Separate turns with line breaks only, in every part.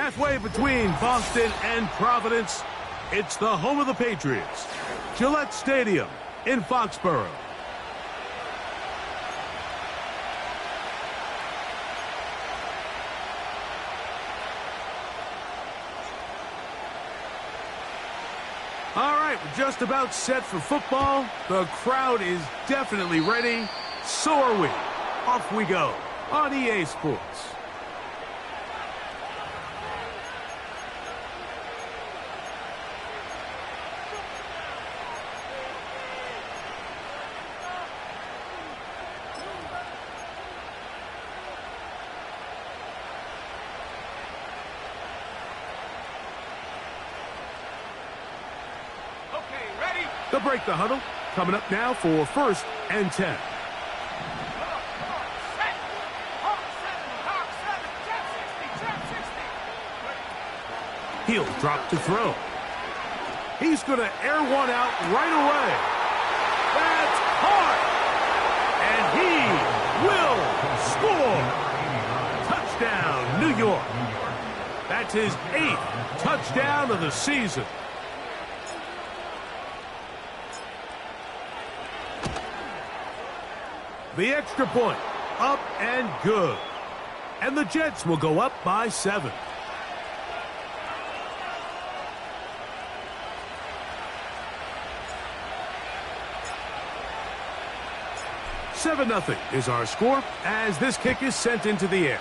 Halfway between Boston and Providence, it's the home of the Patriots, Gillette Stadium in Foxborough. All right, we're just about set for football. The crowd is definitely ready. So are we. Off we go on EA Sports. They'll break the huddle. Coming up now for 1st and 10. He'll drop to throw. He's going to air one out right away. That's hard. And he will score. Touchdown, New York. That's his 8th touchdown of the season. The extra point, up and good. And the Jets will go up by 7. "7-0 is our score as this kick is sent into the air.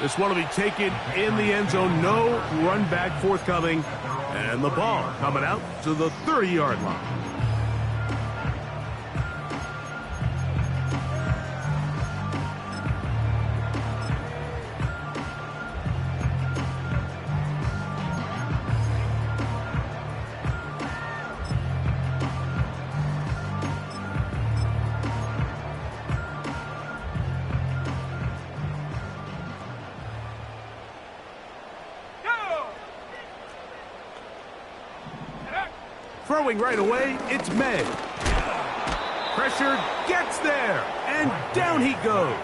This one will be taken in the end zone. No run back forthcoming. And the ball coming out to the 30-yard line. Throwing right away, it's May. Pressure gets there, and down he goes.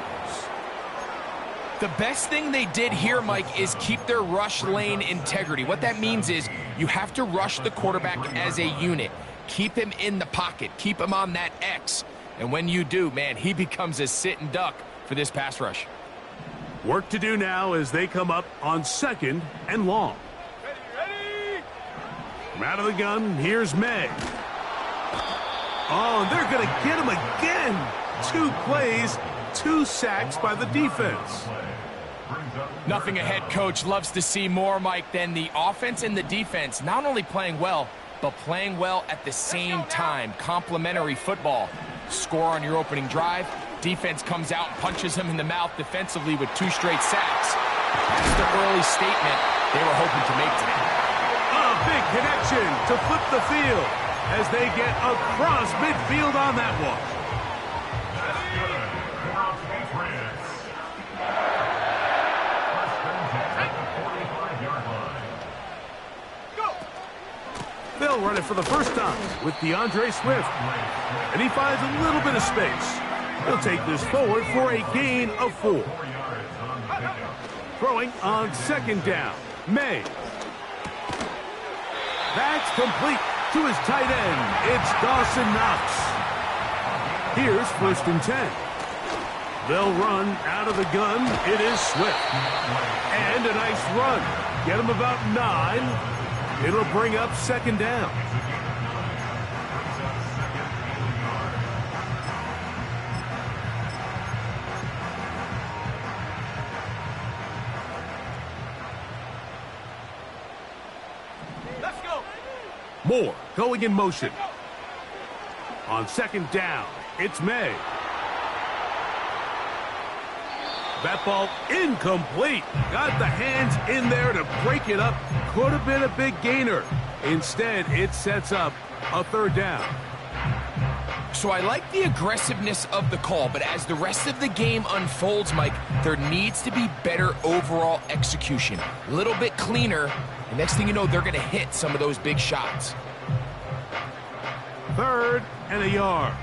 The best thing they did here, Mike, is keep their rush lane integrity. What that means is you have to rush the quarterback as a unit. Keep him in the pocket. Keep him on that X. And when you do, man, he becomes a sit and duck for this pass rush.
Work to do now as they come up on 2nd and long. Out of the gun, here's May. Oh, and they're going to get him again. 2 plays, 2 sacks by the defense.
Nothing a head coach loves to see more, Mike, than the offense and the defense not only playing well, but playing well at the same time. Complementary football. Score on your opening drive. Defense comes out and punches him in the mouth defensively with 2 straight sacks. That's the early statement they were hoping to make today.
Big connection to flip the field as they get across midfield on that one. They'll run it for the first time with DeAndre Swift. And he finds a little bit of space. He'll take this forward for a gain of 4. Throwing on 2nd down. May. That's complete to his tight end. It's Dawson Knox. Here's 1st and 10. They'll run out of the gun. It is Swift. And a nice run. Get him about 9. It'll bring up 2nd down. Moore going in motion. On 2nd down, it's May. That ball incomplete. Got the hands in there to break it up. Could have been a big gainer. Instead, it sets up a 3rd down.
So I like the aggressiveness of the call, but as the rest of the game unfolds, Mike, there needs to be better overall execution. A little bit cleaner. The next thing you know, they're going to hit some of those big shots.
3rd and a yard.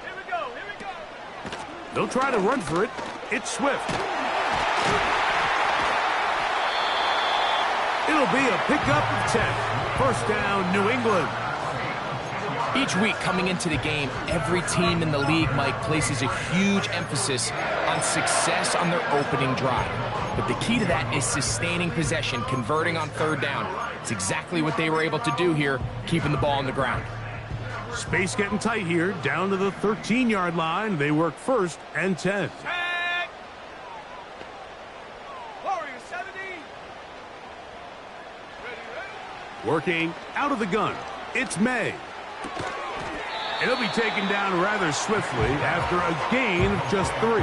Here we go.
They'll try to run for it. It's Swift. It'll be a pickup of 10. First down, New England.
Each week coming into the game, every team in the league, Mike, places a huge emphasis on success on their opening drive. But the key to that is sustaining possession, converting on third down. It's exactly what they were able to do here, keeping the ball on the ground.
Space getting tight here, down to the 13-yard line. They work first and 10. Working out of the gun, it's May. And he'll be taken down rather swiftly after a gain of just 3.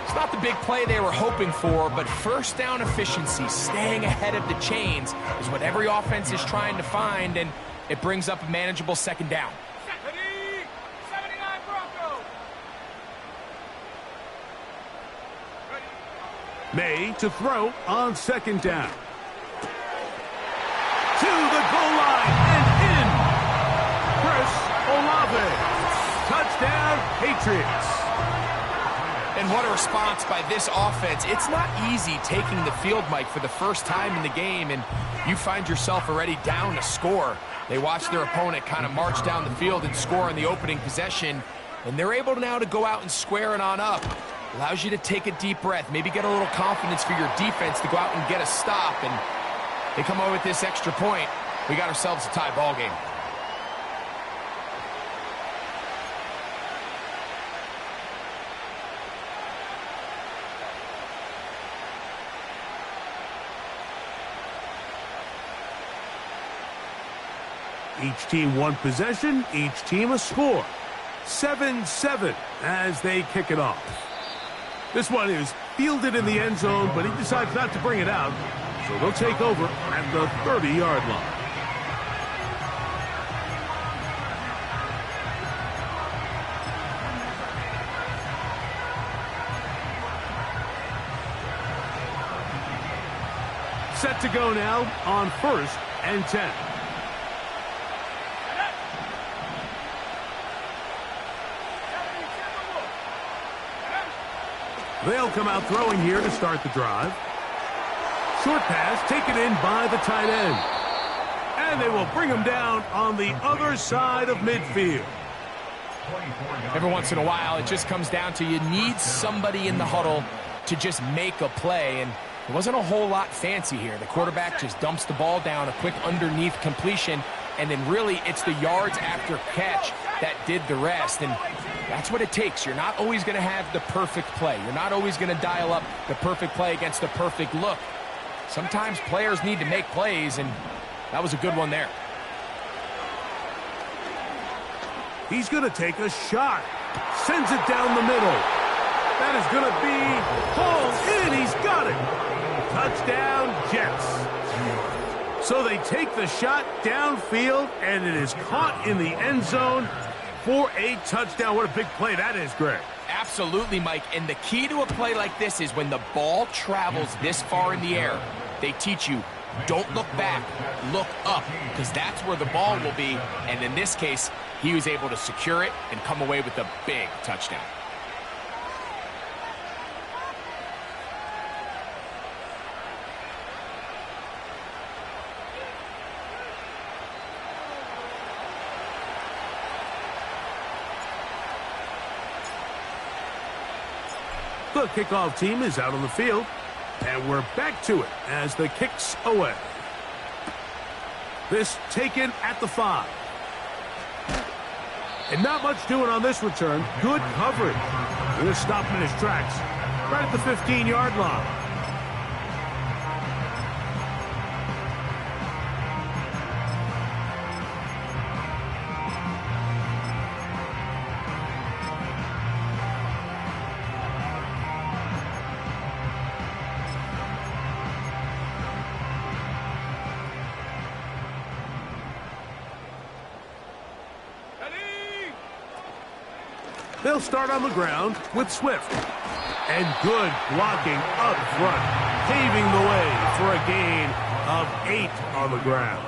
It's not the big play they were hoping for, but first down efficiency, staying ahead of the chains, is what every offense is trying to find, and it brings up a manageable second down.
79 Bronco.
May to throw on second down. To the goal line and in. Chris Olave. Touchdown, Patriots.
And what a response by this offense. It's not easy taking the field, Mike, for the first time in the game, and you find yourself already down a score. They watch their opponent kind of march down the field and score in the opening possession, and they're able now to go out and square it on up. Allows you to take a deep breath, maybe get a little confidence for your defense to go out and get a stop, and they come over with this extra point. We got ourselves a tie ball game.
Each team one possession, each team a score. 7-7 as they kick it off. This one is fielded in the end zone, but he decides not to bring it out. So they'll take over at the 30-yard line. Set to go now on first and 10. They'll come out throwing here to start the drive. Short pass taken in by the tight end. And they will bring him down on the other side of midfield.
Every once in a while, it just comes down to you need somebody in the huddle to just make a play. And it wasn't a whole lot fancy here. The quarterback just dumps the ball down, a quick underneath completion, and then really it's the yards after catch that did the rest. And that's what it takes. You're not always going to have the perfect play. You're not always going to dial up the perfect play against the perfect look. Sometimes players need to make plays, and that was a good one there.
He's going to take a shot. Sends it down the middle. That is going to be hauled in. He's got it. Touchdown, Jets. So they take the shot downfield, and it is caught in the end zone for a touchdown. What a big play that is, Greg.
Absolutely, Mike. And the key to a play like this is when the ball travels this far in the air, they teach you, don't look back, look up, because that's where the ball will be. And in this case, he was able to secure it and come away with a big touchdown.
The kickoff team is out on the field, and we're back to it as the kick's away. This taken at the 5. And not much doing on this return. Good coverage. We're going to stop him in his tracks right at the 15-yard line. They'll start on the ground with Swift. And good blocking up front, paving the way for a gain of 8 on the ground.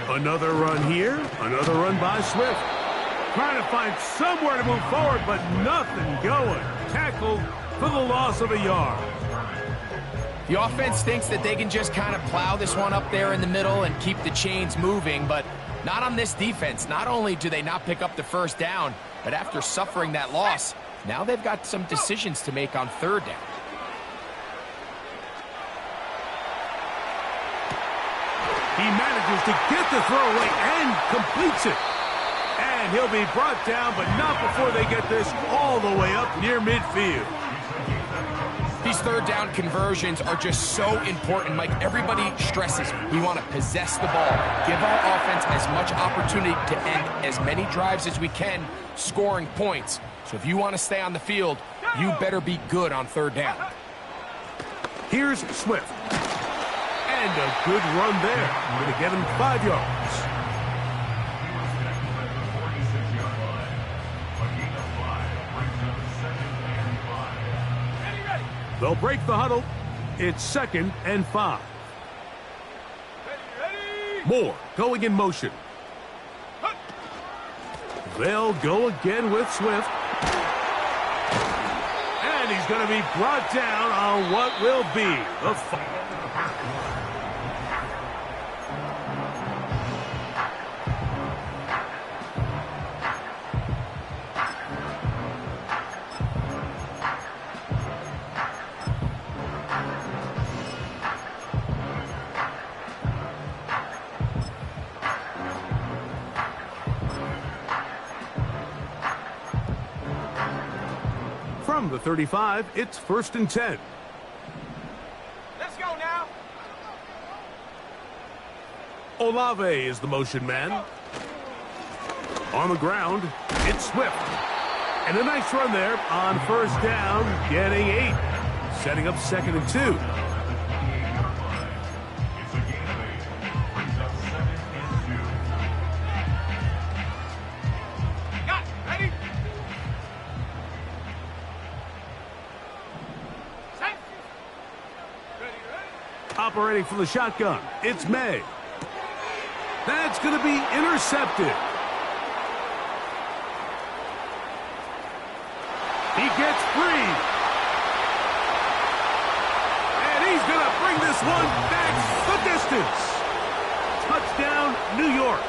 Another run here, another run by Swift. Trying to find somewhere to move forward, but nothing going. Tackled for the loss of a yard.
The offense thinks that they can just kind of plow this one up there in the middle and keep the chains moving, but not on this defense. Not only do they not pick up the first down, but after suffering that loss, now they've got some decisions to make on third down.
He manages to get the throw away and completes it. And he'll be brought down, but not before they get this all the way up near midfield.
These third down conversions are just so important, Mike. Everybody stresses we want to possess the ball, give our offense as much opportunity to end as many drives as we can, scoring points. So if you want to stay on the field, you better be good on third down.
Here's Swift. And a good run there. Going to get him 5 yards. They'll break the huddle. It's 2nd and 5. Moore going in motion. They'll go again with Swift. And he's going to be brought down on what will be the fight. From the 35, it's 1st and 10.
Let's go now.
Olave is the motion man. On the ground, it's Swift. And a nice run there on 1st down, getting 8. Setting up 2nd and 2. Operating from the shotgun, it's May. That's going to be intercepted. He gets free. And he's going to bring this one back the distance. Touchdown, New York.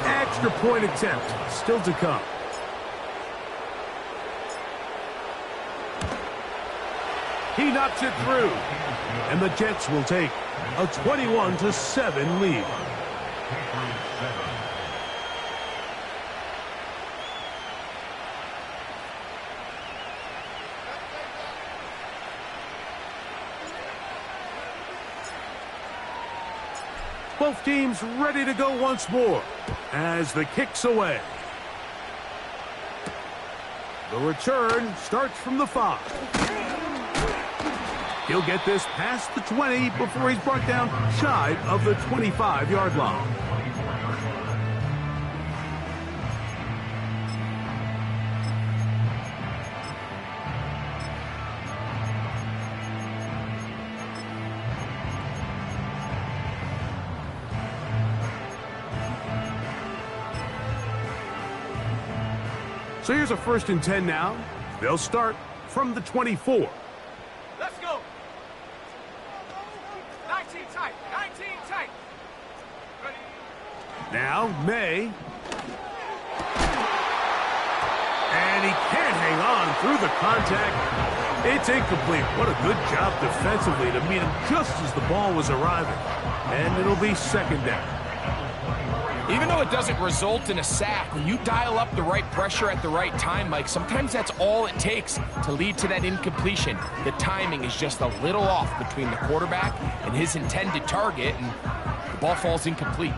Extra point attempt still to come. He knocks it through. And the Jets will take a 21-7 lead. Both teams ready to go once more as the kick's away. The return starts from the 5. He'll get this past the 20 before he's brought down shy of the 25-yard line. So here's a 1st and 10 now. They'll start from the 24.
Let's go. 19 tight. 19 tight. Ready.
Now May. And he can't hang on through the contact. It's incomplete. What a good job defensively to meet him just as the ball was arriving. And it'll be 2nd down.
Even though it doesn't result in a sack, when you dial up the right pressure at the right time, Mike, sometimes that's all it takes to lead to that incompletion. The timing is just a little off between the quarterback and his intended target, and the ball falls incomplete.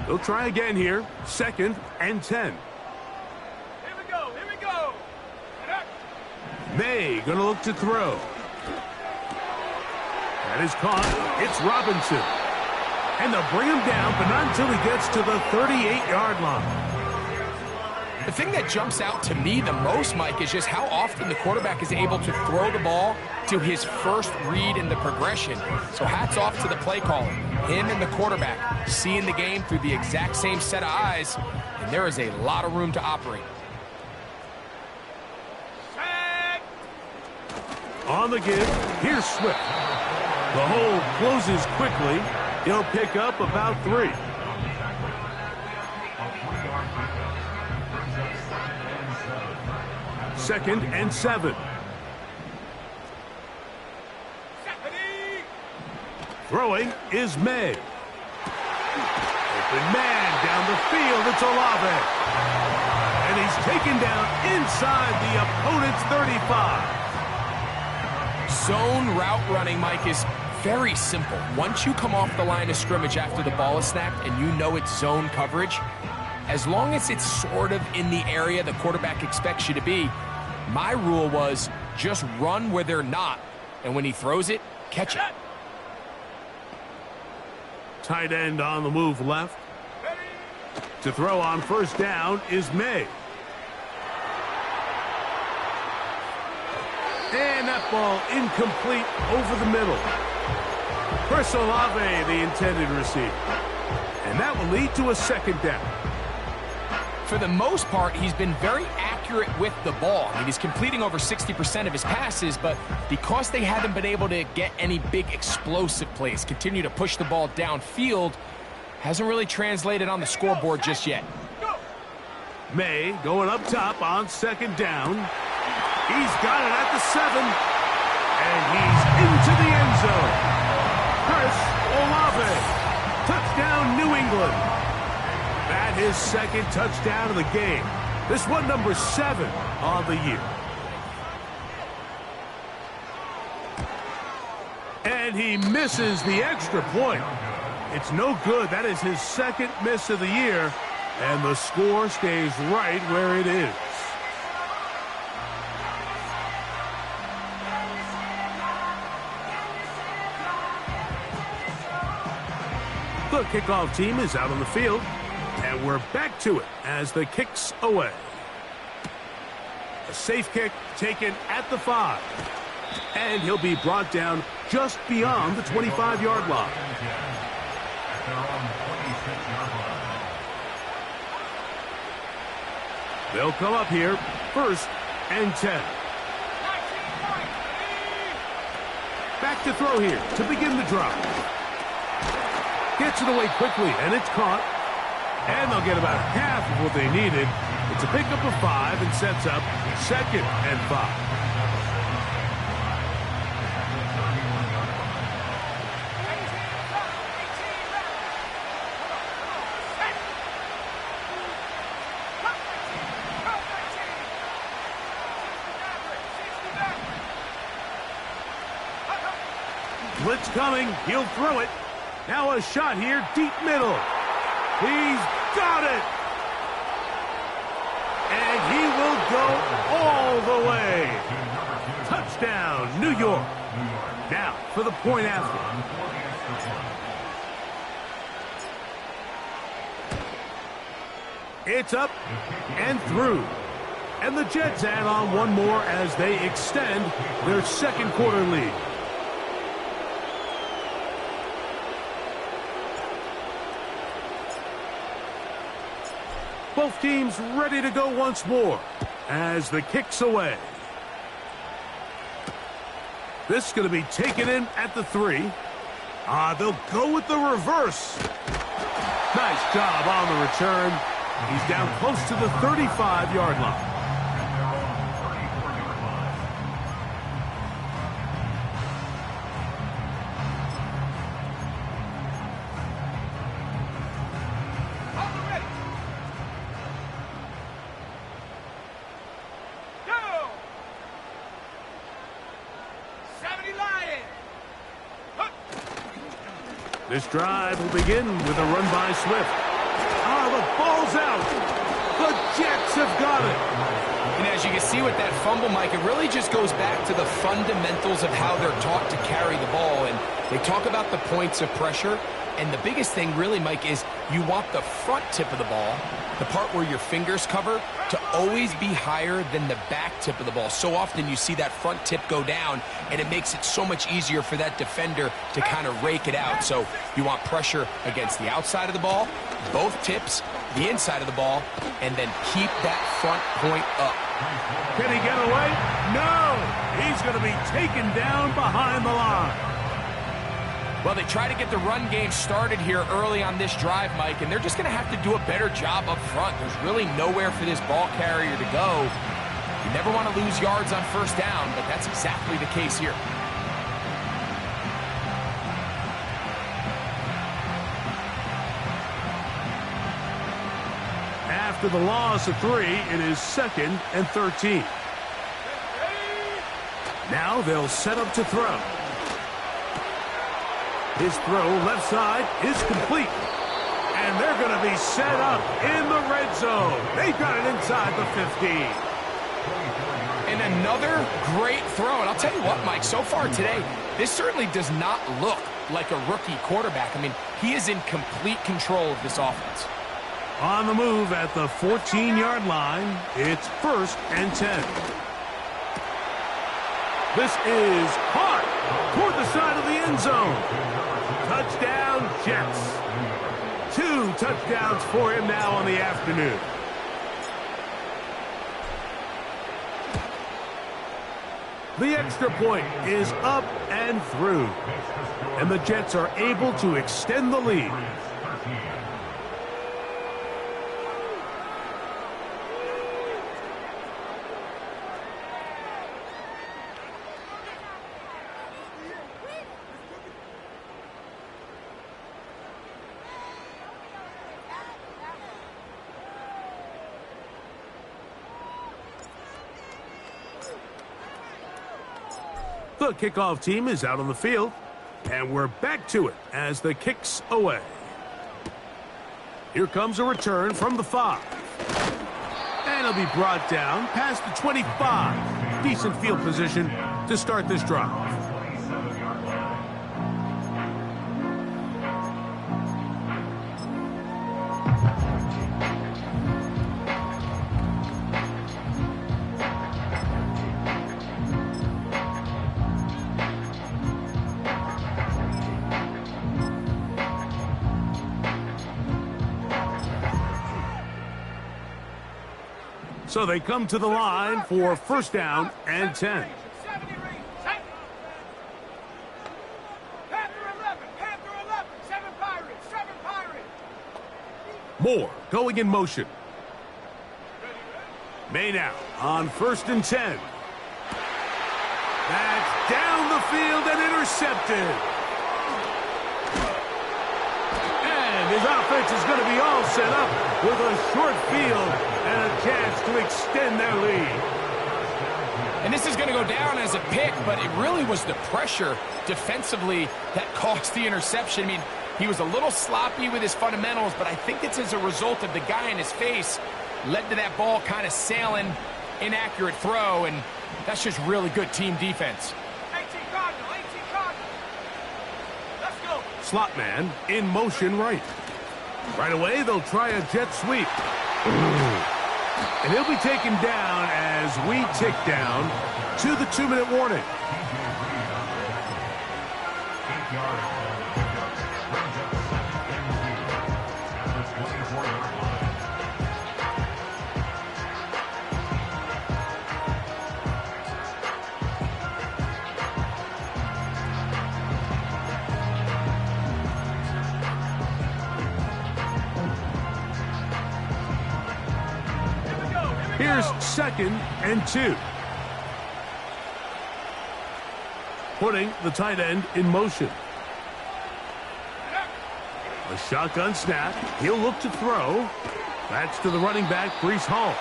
They'll try again here. 2nd and 10.
Here we go. Here we go.
May gonna look to throw. That is caught. It's Robinson. And they'll bring him down, but not until he gets to the 38-yard line.
The thing that jumps out to me the most, Mike, is just how often the quarterback is able to throw the ball to his first read in the progression. So hats off to the play caller. Him and the quarterback seeing the game through the exact same set of eyes, and there is a lot of room to operate.
On the give, here's Swift. The hole closes quickly. He'll pick up about 3. Second and 7. Throwing is May. Open man down the field. It's Olave. And he's taken down inside the opponent's 35.
Zone route running, Mike, is very simple. Once you come off the line of scrimmage after the ball is snapped and you know it's zone coverage, as long as it's sort of in the area the quarterback expects you to be, my rule was just run where they're not, and when he throws it, catch it.
Tight end on the move left. To throw on first down is May. And that ball incomplete over the middle. Chris Olave, the intended receiver. And that will lead to a second down.
For the most part, he's been very accurate with the ball. I mean, he's completing over 60% of his passes, but because they haven't been able to get any big explosive plays, continue to push the ball downfield, hasn't really translated on the scoreboard just yet.
May going up top on second down. He's got it at the 7. And he's into the end zone. Chris Olave. Touchdown, New England. That his second touchdown of the game. This one number 7 on the year. And he misses the extra point. It's no good. That is his second miss of the year. And the score stays right where it is. The kickoff team is out on the field. And we're back to it as the kick's away. A safe kick taken at the 5. And he'll be brought down just beyond the 25-yard line. They'll come up here, first and 10. Back to throw here to begin the drive. Gets it away quickly, and it's caught. And they'll get about half of what they needed. It's a pickup of 5 and sets up second and 5. Blitz coming. He'll throw it. Now a shot here, deep middle. He's got it. And he will go all the way. Touchdown, New York. Now for the point after. It's up and through. And the Jets add on one more as they extend their second quarter lead. Both teams ready to go once more as the kick's away. This is going to be taken in at the 3. They'll go with the reverse. Nice job on the return. He's down close to the 35-yard line. This drive will begin with a run by Swift. The ball's out. The Jets have got it.
And as you can see with that fumble, Mike, it really just goes back to the fundamentals of how they're taught to carry the ball. And they talk about the points of pressure. And the biggest thing really, Mike, is you want the front tip of the ball, the part where your fingers cover, to always be higher than the back tip of the ball. So often you see that front tip go down, and it makes it so much easier for that defender to kind of rake it out. So you want pressure against the outside of the ball, both tips, the inside of the ball, and then keep that front point up.
Can he get away? No! He's going to be taken down behind the line.
Well, they try to get the run game started here early on this drive, Mike, and they're just going to have to do a better job up front. There's really nowhere for this ball carrier to go. You never want to lose yards on first down, but that's exactly the case here.
After the loss of 3, it is 2nd and 13. Now they'll set up to throw. His throw left side is complete. And they're going to be set up in the red zone. They've got it inside the 15.
And another great throw. And I'll tell you what, Mike, so far today, this certainly does not look like a rookie quarterback. I mean, he is in complete control of this offense.
On the move at the 14-yard line, it's 1st and 10. This is hard toward the side of the end zone. Touchdown, Jets. 2 touchdowns for him now on the afternoon. The extra point is up and through. And the Jets are able to extend the lead. The kickoff team is out on the field, and we're back to it as the kick's away. Here comes a return from the 5. And it'll be brought down past the 25. Decent field position to start this drive. So they come to the line for 1st down and 10. Moore going in motion. May now on 1st and 10. That's down the field and intercepted. And his offense is going to be all set up with a short field and a chance to extend their lead.
And this is going to go down as a pick, but it really was the pressure defensively that caused the interception. I mean, he was a little sloppy with his fundamentals, but I think it's as a result of the guy in his face led to that ball kind of sailing, inaccurate throw, and that's just really good team defense.
18 Cardinal, 18 Cardinal. Let's go.
Slot man in motion right. Right away, they'll try a jet sweep. And he'll be taken down as we tick down to the 2-minute warning. Here's 2nd and 2. Putting the tight end in motion. A shotgun snap. He'll look to throw. That's to the running back, Breece Hall.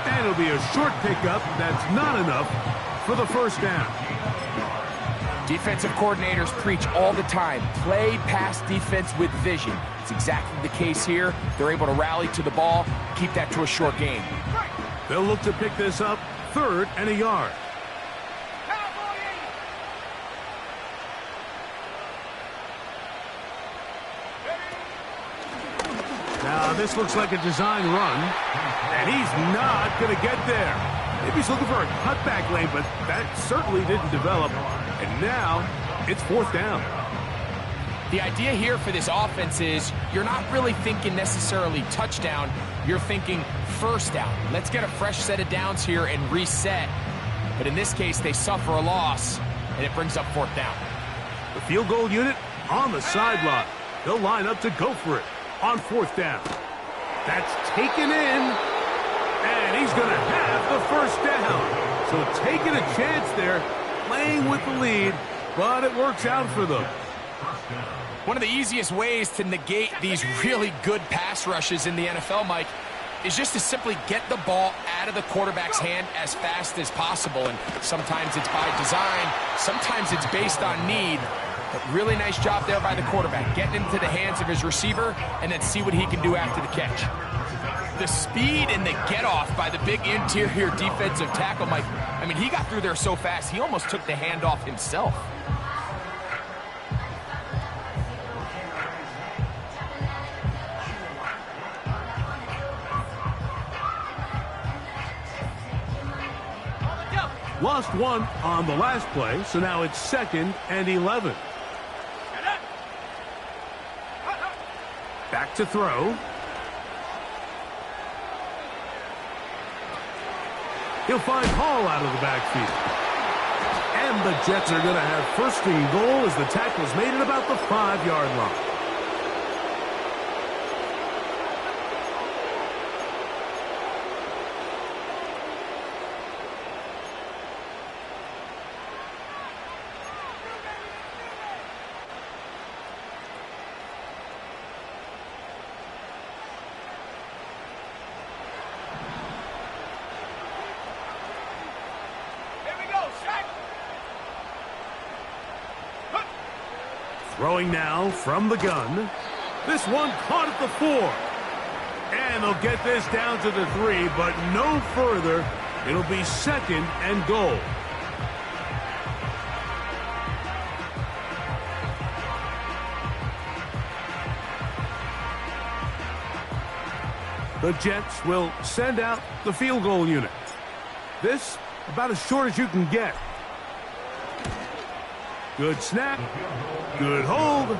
And it'll be a short pickup. That's not enough for the 1st down.
Defensive coordinators preach all the time, play pass defense with vision. It's exactly the case here. They're able to rally to the ball, keep that to a short game.
They'll look to pick this up, 3rd and a yard.
Cowboy 80.
Now, this looks like a design run, and he's not going to get there. Maybe he's looking for a cutback lane, but that certainly didn't develop. And now, it's 4th down.
The idea here for this offense is you're not really thinking necessarily touchdown. You're thinking 1st down. Let's get a fresh set of downs here and reset. But in this case, they suffer a loss, and it brings up 4th down.
The field goal unit on the sideline. They'll line up to go for it on 4th down. That's taken in, and he's going to have the 1st down. So taking a chance there, playing with the lead, but it works out for them.
One of the easiest ways to negate these really good pass rushes in the NFL, Mike, is just to simply get the ball out of the quarterback's hand as fast as possible. And sometimes it's by design, sometimes it's based on need. But really nice job there by the quarterback, getting into the hands of his receiver and then see what he can do after the catch. The speed and the get-off by the big interior defensive tackle, Mike, I mean, he got through there so fast, he almost took the handoff himself.
Lost 1 on the last play, so now it's 2nd and 11. Back to throw. He'll find Hall out of the backfield. And the Jets are going to have 1st and goal as the tackle's made at about the 5-yard line. Throwing now from the gun. This one caught at the 4. And they'll get this down to the 3, but no further. It'll be 2nd and goal. The Jets will send out the field goal unit. This about as short as you can get. Good snap. Good hold.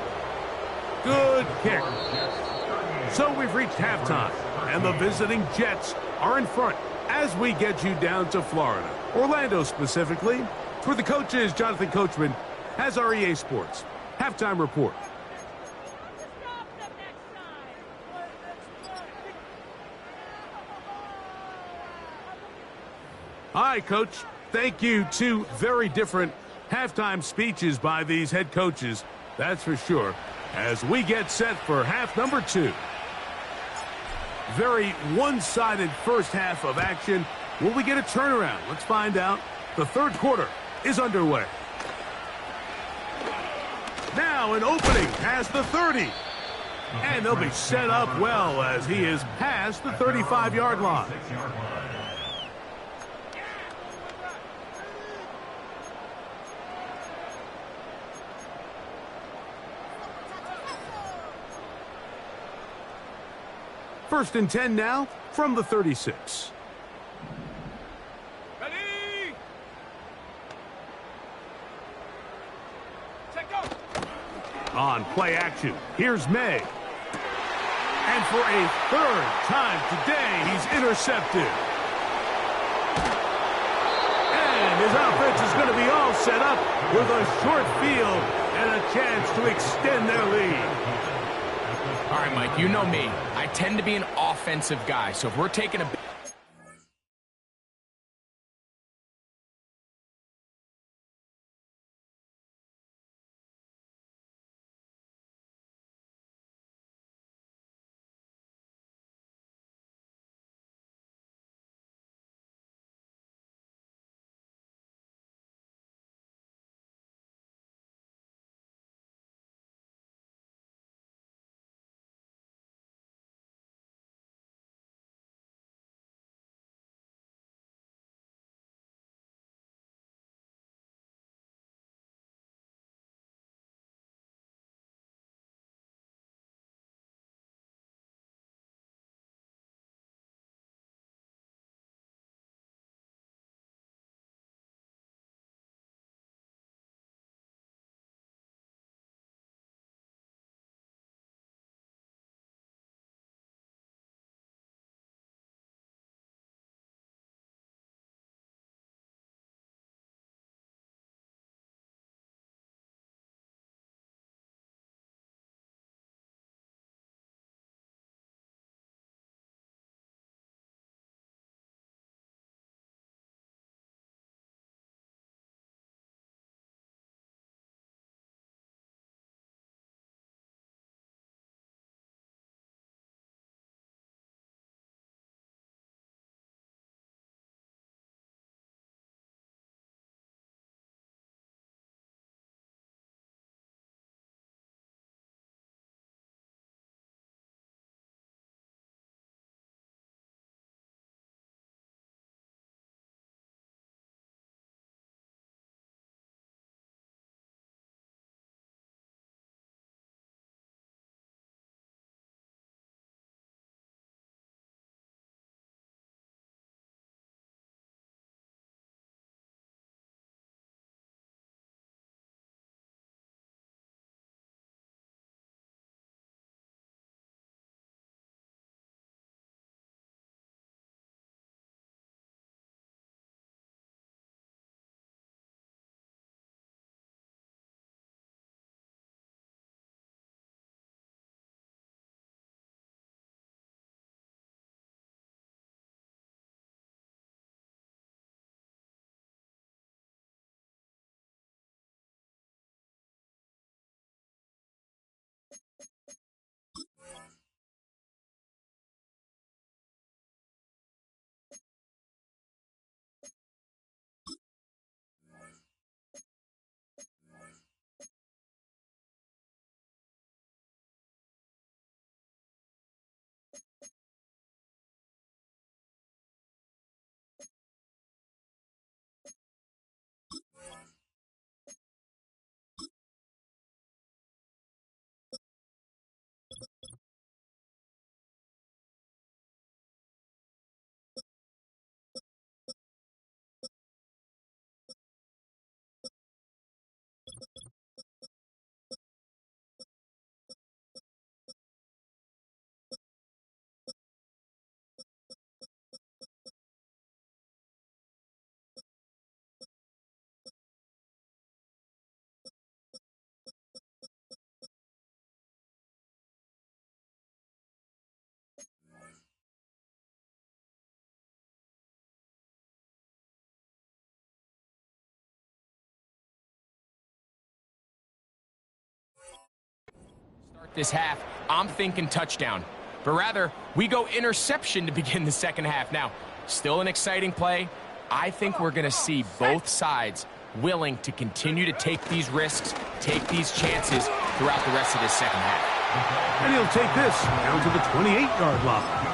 Good kick. So we've reached halftime, and the visiting Jets are in front as we get you down to Florida, Orlando specifically, where the coach is Jonathan Coachman has our EA Sports halftime report. Hi, Coach. Thank you. 2 very different halftime speeches by these head coaches, that's for sure, as we get set for half number 2. Very one-sided first half of action. Will we get a turnaround? Let's find out. The 3rd quarter is underway. Now an opening past the 30. And they'll be set up well as he is past the 35-yard line. First and 10 now from the 36.
Ready? Check go.
On play action, here's May. And for a 3rd time today, he's intercepted. And his offense is going to be all set up with a short field and a chance to extend their lead.
All right, Mike, you know me. I tend to be an offensive guy, so if we're taking a this half, I'm thinking touchdown. But rather, we go interception to begin the second half. Now, still an exciting play. I think we're going to see both sides willing to continue to take these risks, take these chances throughout the rest of this second half.
And he'll take this down to the 28-yard line.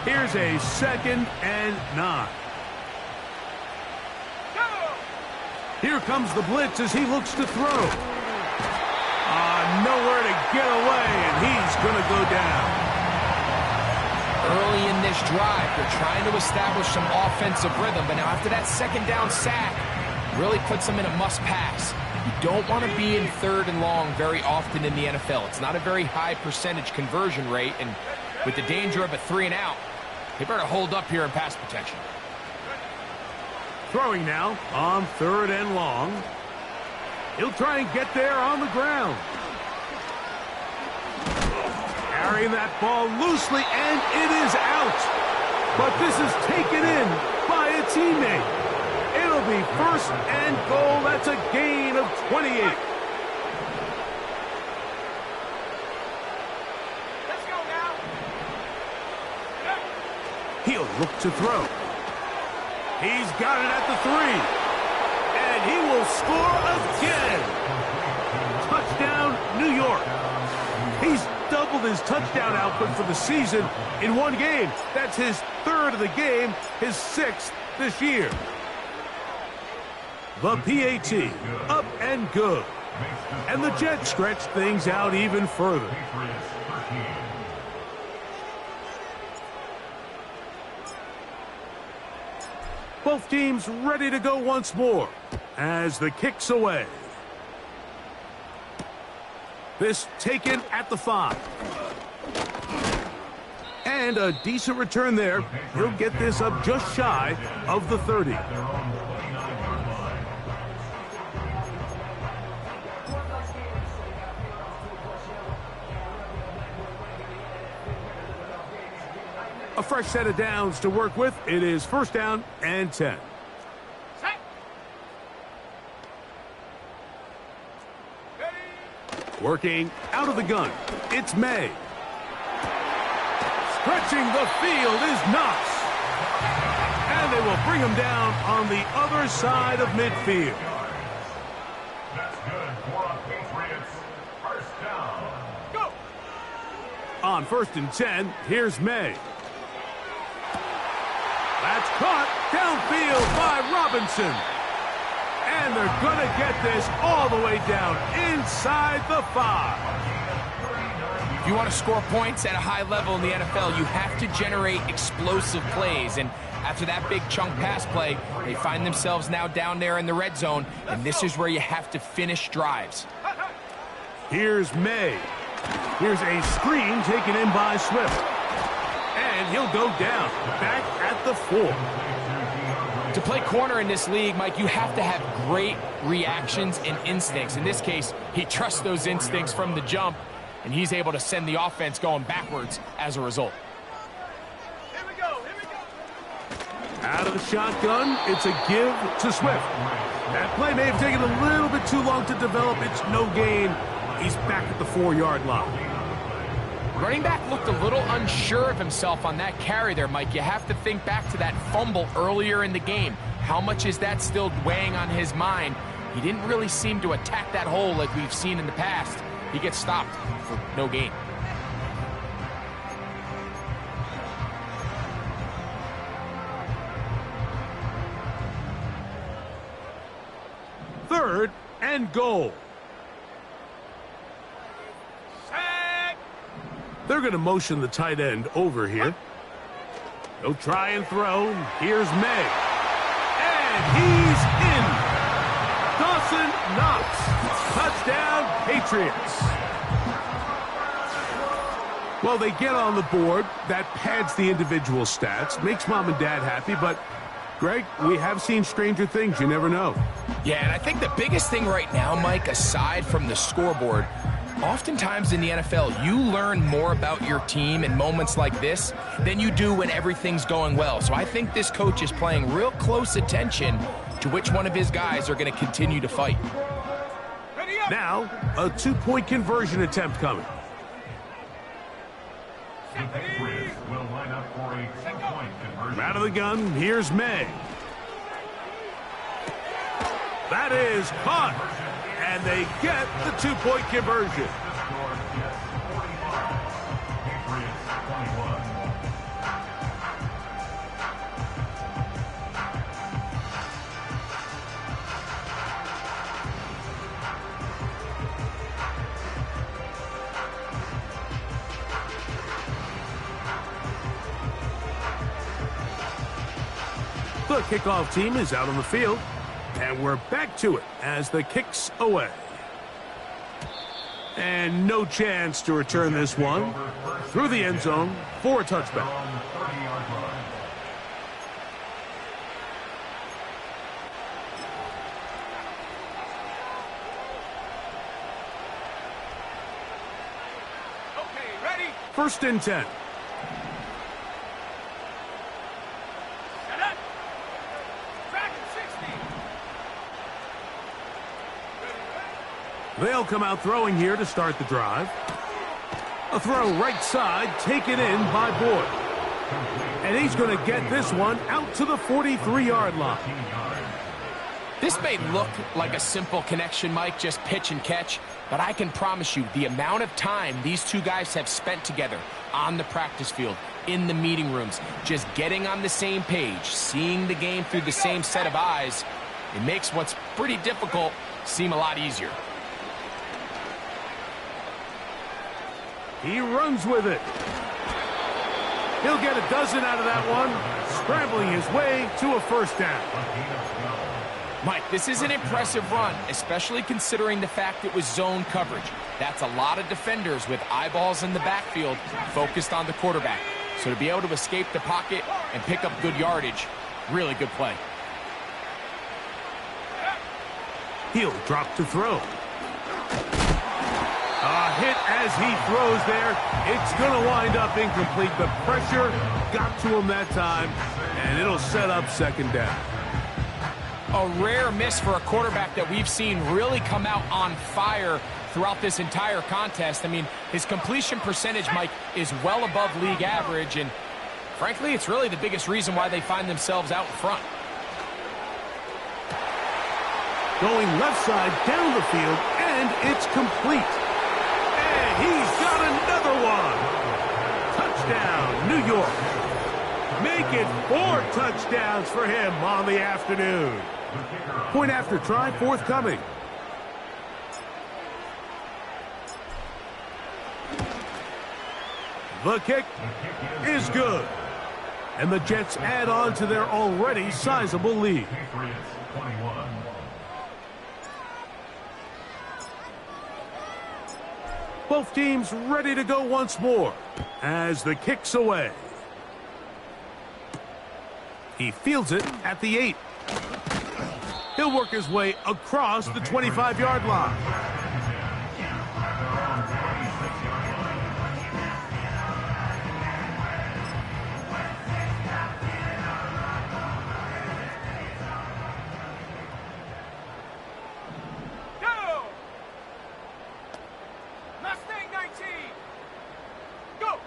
Here's a 2nd and 9. Here comes the blitz as he looks to throw. Nowhere to get away, and he's going to go down.
Early in this drive, they're trying to establish some offensive rhythm, but now after that second down sack, really puts them in a must-pass. You don't want to be in 3rd and long very often in the NFL. It's not a very high percentage conversion rate, and with the danger of a 3-and-out, they better hold up here in pass protection.
Throwing now on 3rd and long. He'll try and get there on the ground. Carrying that ball loosely, and it is out. But this is taken in by a teammate. It'll be 1st and goal. That's a gain of 28.
Let's go now.
He'll look to throw. He's got it at the 3. And he will score again. Touchdown, New York. He's doubled his touchdown output for the season in one game. That's his 3rd of the game, his 6th this year. The PAT, up and good. And the Jets stretch things out even further. Both teams ready to go once more as the kick's away. This taken at the 5. And a decent return there. He'll get this up just shy of the 30. A fresh set of downs to work with. It is 1st down and 10.
Set.
Working out of the gun. It's May. Stretching the field is Knox. And they will bring him down on the other side of midfield.
That's good for a Patriots 1st down.
Go.
On 1st and 10, here's May. That's caught downfield by Robinson. And they're going to get this all the way down inside the 5.
If you want to score points at a high level in the NFL, you have to generate explosive plays. And after that big chunk pass play, they find themselves now down there in the red zone, and this is where you have to finish drives.
Here's May. Here's a screen taken in by Swift. And he'll go down, back at the 4.
To play corner in this league, Mike, you have to have great reactions and instincts. In this case, he trusts those instincts from the jump, and he's able to send the offense going backwards as a result.
Here we go. Here we go.
Out of the shotgun, it's a give to Swift. That play may have taken a little bit too long to develop. It's no gain. He's back at the 4-yard line.
Running back looked a little unsure of himself on that carry there, Mike. You have to think back to that fumble earlier in the game. How much is that still weighing on his mind? He didn't really seem to attack that hole like we've seen in the past. He gets stopped for no gain.
Third and goal. They're going to motion the tight end over here. He'll try and throw. Here's May. And he's in. Dawson Knox. Touchdown, Patriots. Well, they get on the board. That pads the individual stats. Makes mom and dad happy, but Greg, we have seen stranger things. You never know.
Yeah, and I think the biggest thing right now, Mike, aside from the scoreboard, oftentimes in the NFL, you learn more about your team in moments like this than you do when everything's going well. So I think this coach is paying real close attention to which one of his guys are going to continue to fight.
Ready up.
Now, a 2-point conversion attempt coming.
The Patriots will line up for a 2-point conversion.
Out of the gun, here's May. That is caught. And they get the 2-point conversion.
The score is 45. Patriots 21.
The kickoff team is out on the field, and we're back to it as the kick's away. And no chance to return this one through the end zone for a touchback.
From the 30-yard line.
Okay, ready.
First and 10.
Set up. Track at 60.
They'll come out throwing here to start the drive. A throw right side, taken in by Boyd. And he's going to get this one out to the 43-yard line.
This may look like a simple connection, Mike, just pitch and catch, but I can promise you the amount of time these two guys have spent together on the practice field, in the meeting rooms, just getting on the same page, seeing the game through the same set of eyes, it makes what's pretty difficult seem a lot easier.
He runs with it. He'll get a dozen out of that one, scrambling his way to a first down.
Mike, this is an impressive run, especially considering the fact it was zone coverage. That's a lot of defenders with eyeballs in the backfield focused on the quarterback. So to be able to escape the pocket and pick up good yardage, really good play.
He'll drop to throw. A hit as he throws there. It's going to wind up incomplete. The pressure got to him that time, and it'll set up second down.
A rare miss for a quarterback that we've seen really come out on fire throughout this entire contest. I mean, his completion percentage, Mike, is well above league average, and frankly, it's really the biggest reason why they find themselves out in front.
Going left side down the field, and it's complete. And he's got another one. Touchdown, New York. Make it 4 touchdowns for him on the afternoon. Point after try forthcoming. The kick is good. And the Jets add on to their already sizable lead.
Patriots 21.
Both teams ready to go once more as the kick's away. He fields it at the 8. He'll work his way across the 25-yard line.
Go. Mustang 19. Go.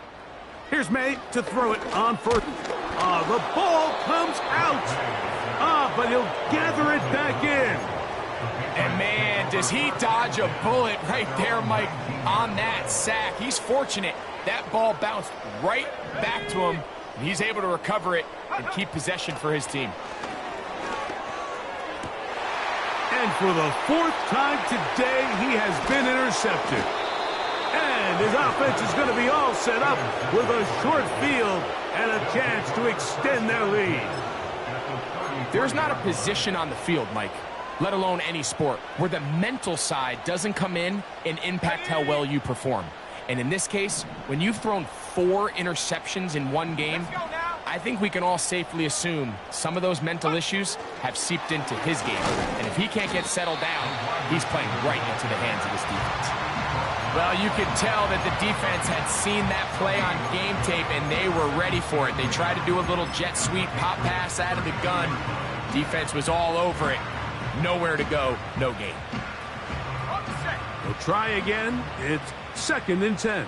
Here's May to throw it on first. The ball comes out. But he'll gather it back in.
And man, does he dodge a bullet right there, Mike, on that sack. He's fortunate. That ball bounced right back to him, and he's able to recover it and keep possession for his team.
And for the 4th time today, he has been intercepted. And his offense is going to be all set up with a short field and a chance to extend their lead.
There's not a position on the field, Mike, let alone any sport, where the mental side doesn't come in and impact how well you perform. And in this case, when you've thrown 4 interceptions in one game, I think we can all safely assume some of those mental issues have seeped into his game. And if he can't get settled down, he's playing right into the hands of this defense. Well, you could tell that the defense had seen that play on game tape, and they were ready for it. They tried to do a little jet sweep pop pass out of the gun. Defense was all over it. Nowhere to go, no gain.
They'll try again. It's 2nd and 10.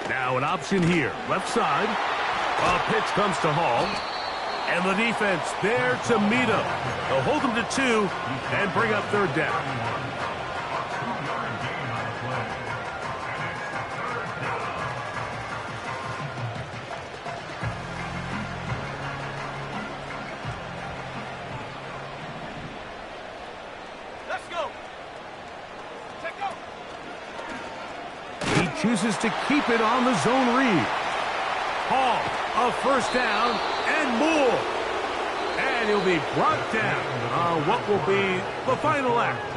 Now an option here. Left side. A pitch comes to Hall. And the defense there to meet him. They'll hold him to 2 and bring up 3rd down. Chooses to keep it on the zone read. Hall, a 1st down and more. And he'll be brought down on what will be the final act.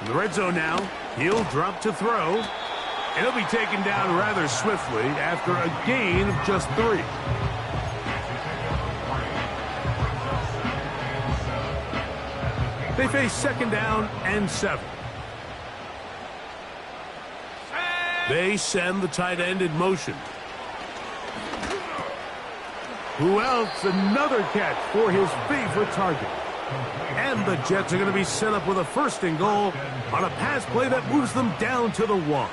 In the red zone now, he'll drop to throw. And he'll be taken down rather swiftly after a gain of just 3. They face 2nd down and 7. They send the tight end in motion. Who else? Another catch for his favorite target. And the Jets are going to be set up with a 1st and goal on a pass play that moves them down to the 1.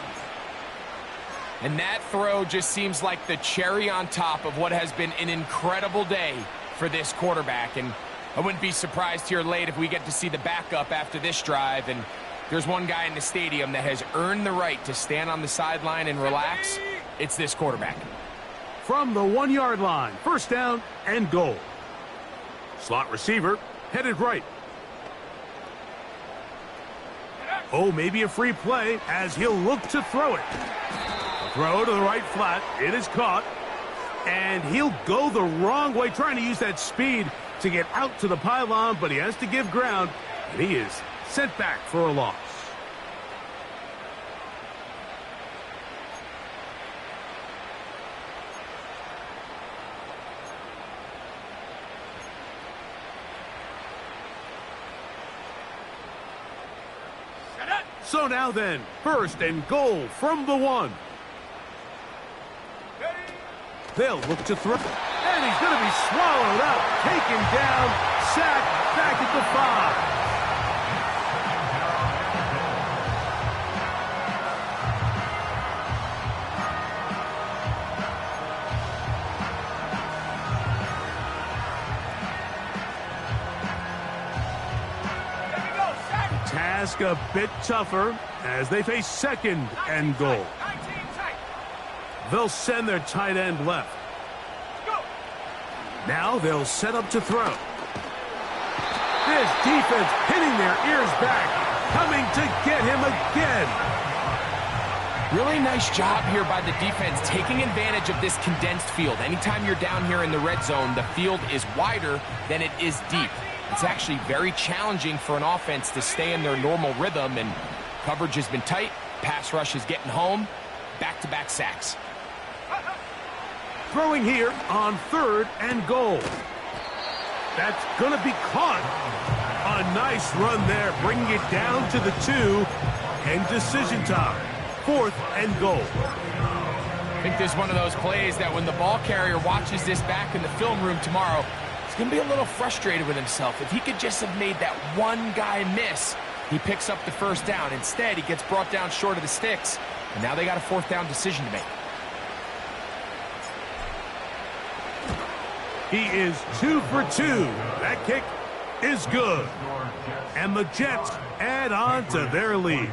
And that throw just seems like the cherry on top of what has been an incredible day for this quarterback. And I wouldn't be surprised here late if we get to see the backup after this drive. And there's one guy in the stadium that has earned the right to stand on the sideline and relax. It's this quarterback.
From the 1-yard line, 1st down and goal. Slot receiver headed right. Oh, maybe a free play as he'll look to throw it. Throw to the right flat. It is caught. And he'll go the wrong way, trying to use that speed to get out to the pylon, but he has to give ground, and he is sent back for a loss. So now then, 1st and goal from the 1. They'll look to throw. And he's going to be swallowed up, taken down, sacked back at the 5. Task a bit tougher as they face 2nd and goal. They'll send their tight end left. Now they'll set up to throw. This defense hitting their ears back, coming to get him again.
Really nice job here by the defense, taking advantage of this condensed field. Anytime you're down here in the red zone, the field is wider than it is deep. It's actually very challenging for an offense to stay in their normal rhythm, and coverage has been tight. Pass rush is getting home. Back-to-back sacks.
Throwing here on 3rd and goal. That's going to be caught. A nice run there, bringing it down to the 2. And decision time. 4th and goal.
I think this is one of those plays that when the ball carrier watches this back in the film room tomorrow, he's going to be a little frustrated with himself. If he could just have made that one guy miss, he picks up the 1st down. Instead, he gets brought down short of the sticks. And now they got a 4th down decision to make.
He is 2 for 2. That kick is good. And the Jets add on to their lead.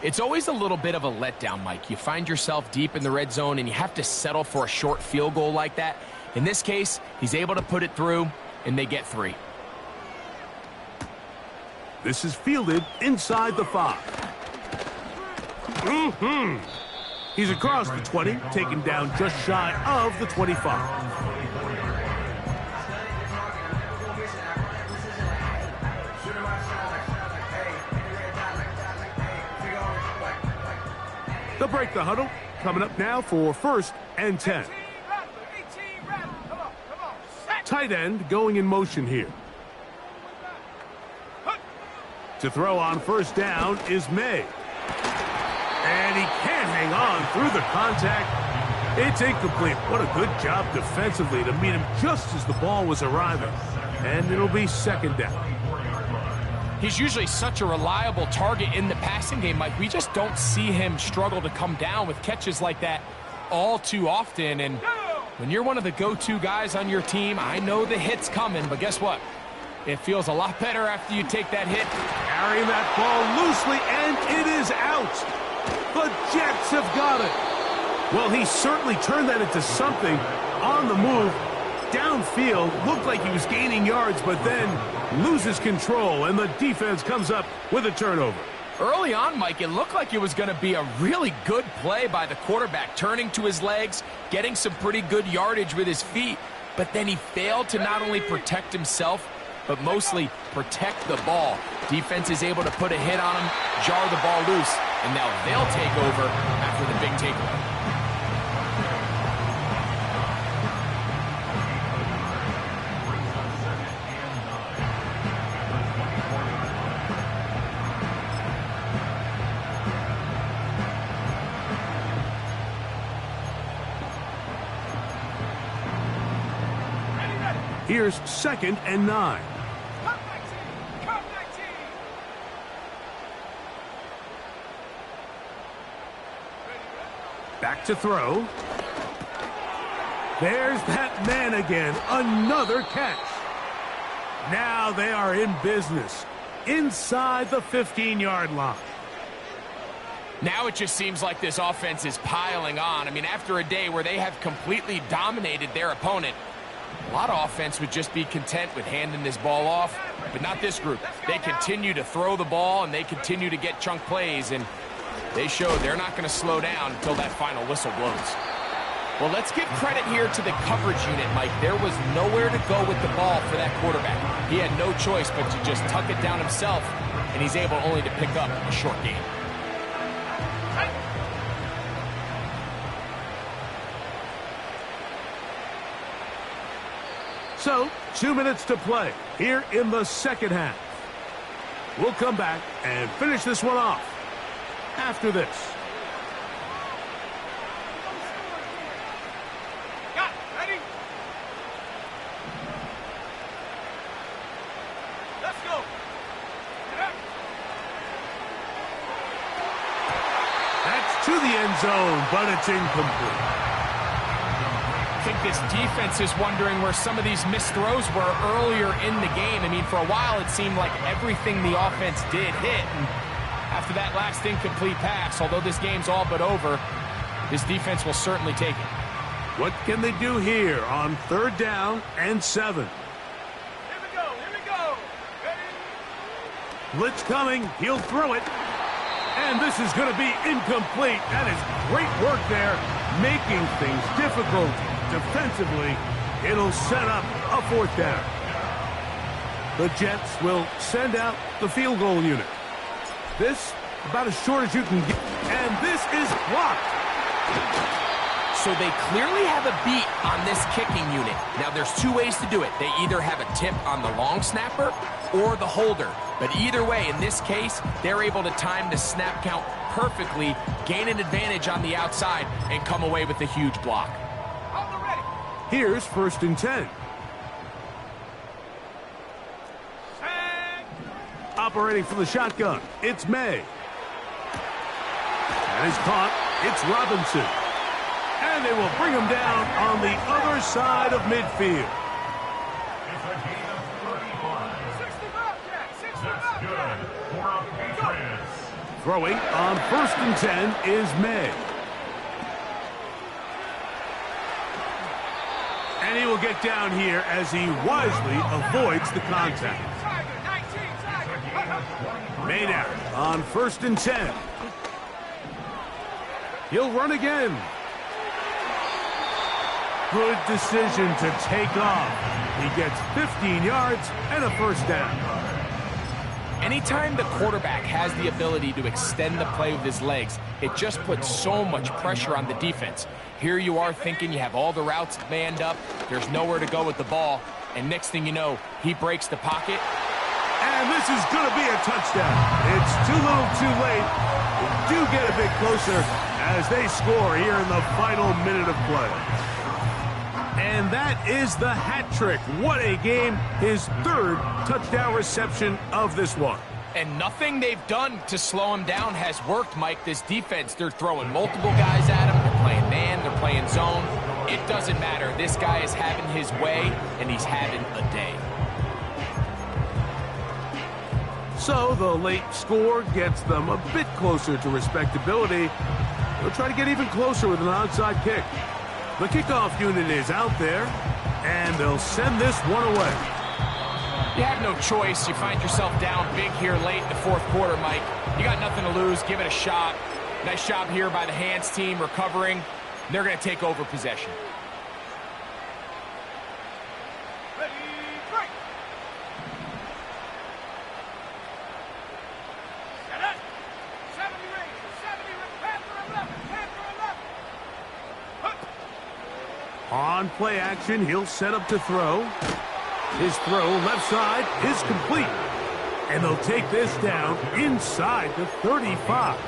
It's always a little bit of a letdown, Mike. You find yourself deep in the red zone and you have to settle for a short field goal like that. In this case, he's able to put it through, and they get 3.
This is fielded inside the 5. He's across the 20, taken down just shy of the 25. They'll break the huddle. Coming up now for 1st and 10.
18 Rattler, 18 Rattler. Come on. Set.
Tight end going in motion here. To throw on 1st down is May. And he can't hang on through the contact. It's incomplete. What a good job defensively to meet him just as the ball was arriving. And it'll be 2nd down.
He's usually such a reliable target in the passing game, Mike. We just don't see him struggle to come down with catches like that all too often. And when you're one of the go-to guys on your team, I know the hit's coming, but guess what? It feels a lot better after you take that hit.
Carrying that ball loosely, and it is out. The Jets have got it. Well, he certainly turned that into something on the move. Downfield, looked like he was gaining yards, but then loses control, and the defense comes up with a turnover.
Early on, Mike, it looked like it was going to be a really good play by the quarterback, turning to his legs, getting some pretty good yardage with his feet, but then he failed to not only protect himself, but mostly protect the ball. Defense is able to put a hit on him, jar the ball loose, and now they'll take over after the big takeaway.
Here's 2nd and 9.
Come 19. Come 19.
Back to throw. There's that man again. Another catch. Now they are in business. Inside the 15-yard line.
Now it just seems like this offense is piling on. I mean, after a day where they have completely dominated their opponent, a lot of offense would just be content with handing this ball off, but not this group. They continue to throw the ball, and they continue to get chunk plays, and they show they're not going to slow down until that final whistle blows. Well, let's give credit here to the coverage unit, Mike. There was nowhere to go with the ball for that quarterback. He had no choice but to just tuck it down himself, and he's able only to pick up a short gain.
So, 2 minutes to play here in the 2nd half. We'll come back and finish this one off after this.
Got it. Ready? Let's go. Get up.
That's to the end zone, but it's incomplete.
I think this defense is wondering where some of these missed throws were earlier in the game. I mean, for a while it seemed like everything the offense did hit. And after that last incomplete pass, although this game's all but over, this defense will certainly take it.
What can they do here on 3rd down and 7?
Here we go. Here we go. Ready?
Blitz coming. He'll throw it. And this is going to be incomplete. That is great work there, making things difficult. Defensively, it'll set up a 4th down. The Jets will send out the field goal unit. This, about as short as you can get. And this is blocked.
So they clearly have a beat on this kicking unit. Now, there's 2 ways to do it. They either have a tip on the long snapper or the holder. But either way, in this case, they're able to time the snap count perfectly, gain an advantage on the outside, and come away with a huge block.
Here's 1st and 10. Operating from the shotgun, it's May. That is caught. It's Robinson. And they will bring him down on the other side of midfield.
It's a gain of 35.
65, Jack. 65,
That's good
Jack.
for the Patriots.
Throwing on 1st and 10 is May. And he will get down here as he wisely avoids the contact. Made out on 1st and 10. He'll run again. Good decision to take off. He gets 15 yards and a 1st down.
Anytime the quarterback has the ability to extend the play with his legs, it just puts so much pressure on the defense. Here you are thinking you have all the routes manned up, there's nowhere to go with the ball, and next thing you know, he breaks the pocket.
And this is going to be a touchdown. It's too little too late. They do get a bit closer as they score here in the final minute of play. And that is the hat trick. What a game. His third touchdown reception of this one.
And nothing they've done to slow him down has worked, Mike. This defense, they're throwing multiple guys at him. They're playing man, they're playing zone. It doesn't matter. This guy is having his way, and he's having a day.
So the late score gets them a bit closer to respectability. They'll try to get even closer with an onside kick. The kickoff unit is out there, and they'll send this one away.
You have no choice. You find yourself down big here late in the fourth quarter, Mike. You got nothing to lose. Give it a shot. Nice job here by the hands team recovering. They're going to take over possession.
Ready, break. Set it. 70 range. 70 with Panther 11. Panther 11.
On play action, he'll set up to throw. His throw left side is complete. And they'll take this down inside the 35.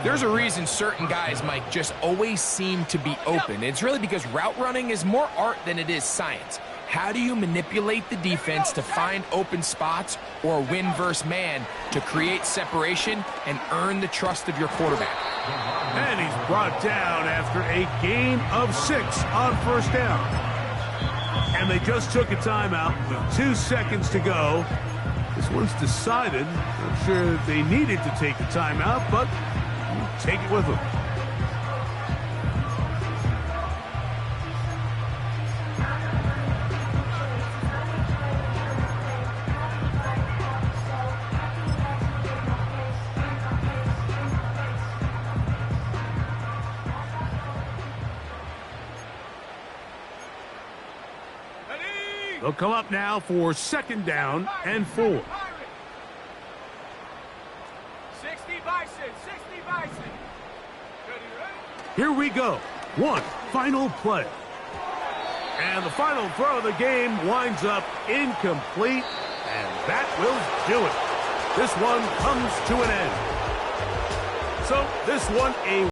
There's a reason certain guys, Mike, just always seem to be open. It's really because route running is more art than it is science. How do you manipulate the defense to find open spots or win versus man to create separation and earn the trust of your quarterback?
And he's brought down after a gain of 6 on first down. And they just took a timeout with 2 seconds to go. This one's decided. Not sure they needed to take a timeout, but take it with them. They'll come up now for second down and 4.
60 Bison. 60 Bison. Ready, ready.
Here we go. One final play. And the final throw of the game winds up incomplete. And that will do it. This one comes to an end. So this one a